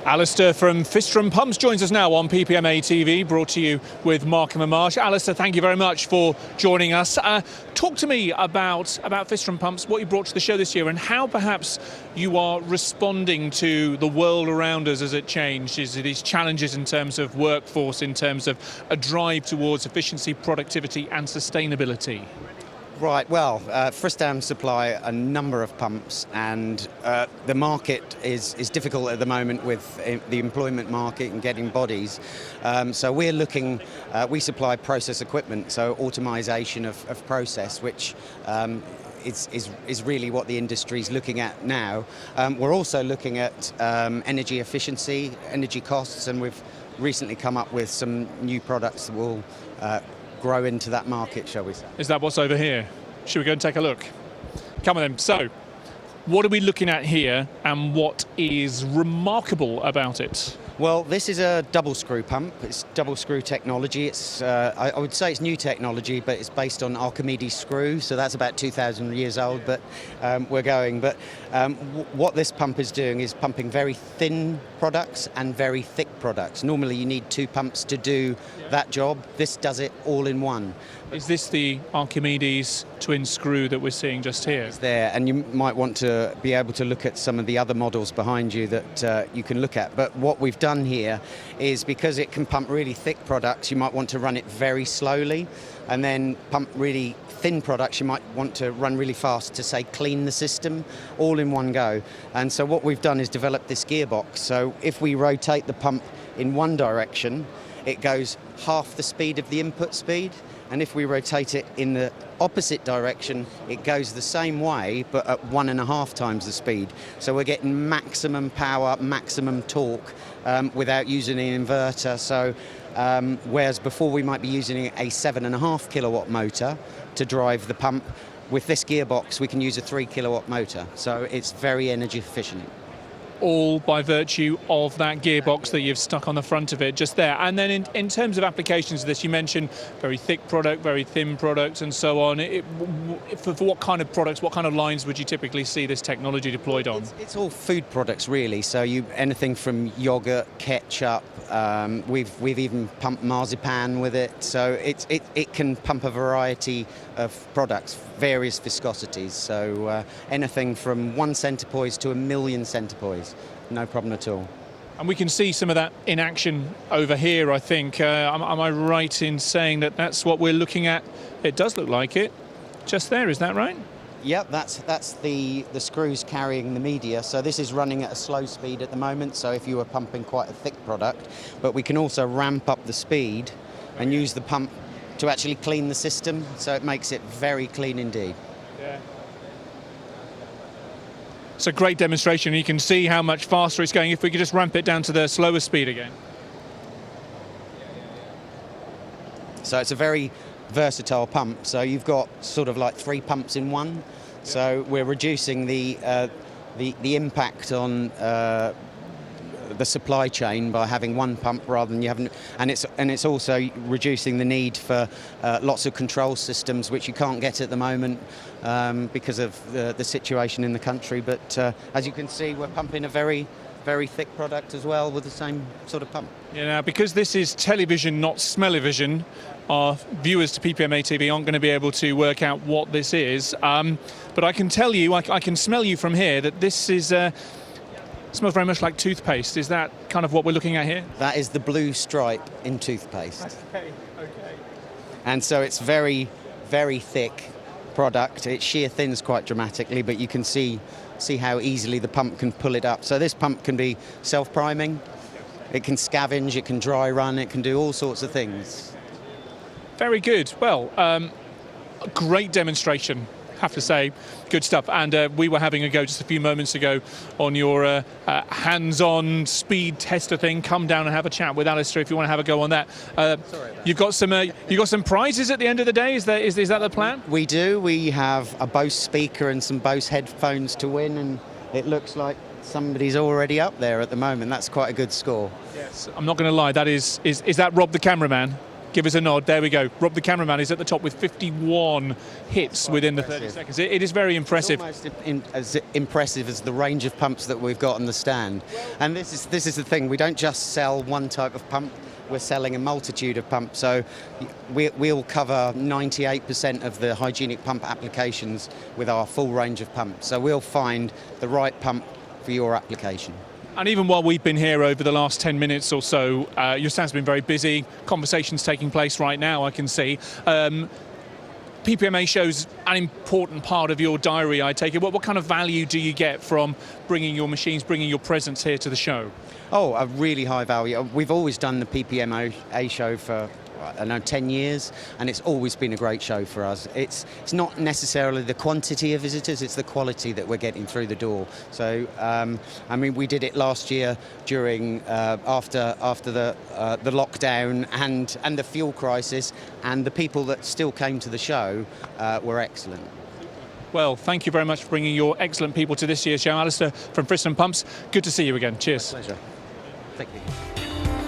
Alistair from Fristam Pumps joins us now on PPMA TV, brought to you with Markham and Marsh. Alistair, thank you very much for joining us. Talk to me about Fristam Pumps, what you brought to the show this year, and how perhaps you are responding to the world around us as it changes, these challenges in terms of workforce, in terms of a drive towards efficiency, productivity and sustainability. Right, well, Fristam supply a number of pumps, and the market is difficult at the moment with the employment market and getting bodies. So we're looking, we supply process equipment, so automisation of process, which is really what the industry is looking at now. We're also looking at energy efficiency, energy costs, and we've recently come up with some new products that will grow into that market, shall we say. Is that what's over here? Should we go and take a look? Come on then. So, what are we looking at here and what is remarkable about it? Well, this is a double screw pump. It's double screw technology. It's I would say it's new technology, but it's based on Archimedes screw, so that's about 2,000 years old, but we're going. But what this pump is doing is pumping very thin products and very thick products. Normally you need two pumps to do that job. This does it all in one. Is this the Archimedes twin screw that we're seeing just here? It's there, and you might want to be able to look at some of the other models behind you that you can look at. But what we've done here is, because it can pump really thick products, you might want to run it very slowly, and then pump really thin products you might want to run really fast to, say, clean the system all in one go. And so what we've done is develop this gearbox. So if we rotate the pump in one direction, it goes half the speed of the input speed. And if we rotate it in the opposite direction, it goes the same way, but at 1.5 times the speed. So we're getting maximum power, maximum torque without using an inverter. So whereas before we might be using a 7.5 kilowatt motor to drive the pump, with this gearbox we can use a 3 kilowatt motor. So it's very energy efficient. All by virtue of that gearbox that you've stuck on the front of it just there. And then in terms of applications of this, you mentioned very thick product, very thin product and so on. For what kind of products, what kind of lines would you typically see this technology deployed on? It's all food products really, so anything from yogurt, ketchup, we've even pumped marzipan with it, so it can pump a variety of products, various viscosities, so anything from 1 centipoise to 1 million centipoise. No problem at all. And we can see some of that in action over here, I think. Am I right in saying that that's what we're looking at? It does look like it. Just there, is that right? Yep, that's the screws carrying the media. So this is running at a slow speed at the moment, so if you were pumping quite a thick product, but we can also ramp up the speed and use the pump to actually clean the system, so it makes it very clean indeed. Yeah. It's a great demonstration. You can see how much faster it's going. If we could just ramp it down to the slower speed again. So it's a very versatile pump. So you've got sort of like 3 pumps in one. So we're reducing the impact on the supply chain by having one pump rather than you having, and it's also reducing the need for lots of control systems which you can't get at the moment because of the situation in the country. But as you can see, we're pumping a very thick product as well with the same sort of pump. Yeah, now because this is television, not smell-o-vision, our viewers to PPMA TV aren't going to be able to work out what this is. But I can tell you, I can smell you from here that this is. Smells very much like toothpaste. Is that kind of what we're looking at here? That is the blue stripe in toothpaste. Okay. And so it's very, very thick product. It shear thins quite dramatically, but you can see how easily the pump can pull it up. So this pump can be self-priming, it can scavenge, it can dry run, it can do all sorts of things. Very good. Well, a great demonstration, have to say. Good stuff. And we were having a go just a few moments ago on your hands-on speed tester thing. Come down and have a chat with Alistair if you want to have a go on that. You've got some prizes at the end of the day. Is that the plan? We do. We have a Bose speaker and some Bose headphones to win, and it looks like somebody's already up there at the moment. That's quite a good score. Yes. I'm not going to lie. That is that Rob the cameraman? give us a nod. There we go. Rob, the cameraman, is at the top with 51 hits within the 30 seconds. It is very impressive. It's almost as impressive as the range of pumps that we've got on the stand. And this is the thing. We don't just sell one type of pump. We're selling a multitude of pumps. So we'll cover 98% of the hygienic pump applications with our full range of pumps. So we'll find the right pump for your application. And even while we've been here over the last 10 minutes or so, your stand's been very busy. Conversations taking place right now, I can see. PPMA shows an important part of your diary, I take it. What kind of value do you get from bringing your machines, bringing your presence here to the show? Oh, a really high value. We've always done the PPMA show for, I don't know, 10 years, and it's always been a great show for us. It's not necessarily the quantity of visitors, it's the quality that we're getting through the door. So, I mean, we did it last year during, after the lockdown and the fuel crisis, and the people that still came to the show were excellent. Well, thank you very much for bringing your excellent people to this year's show. Alistair from Fristam Pumps, good to see you again. Cheers. Pleasure. Thank you.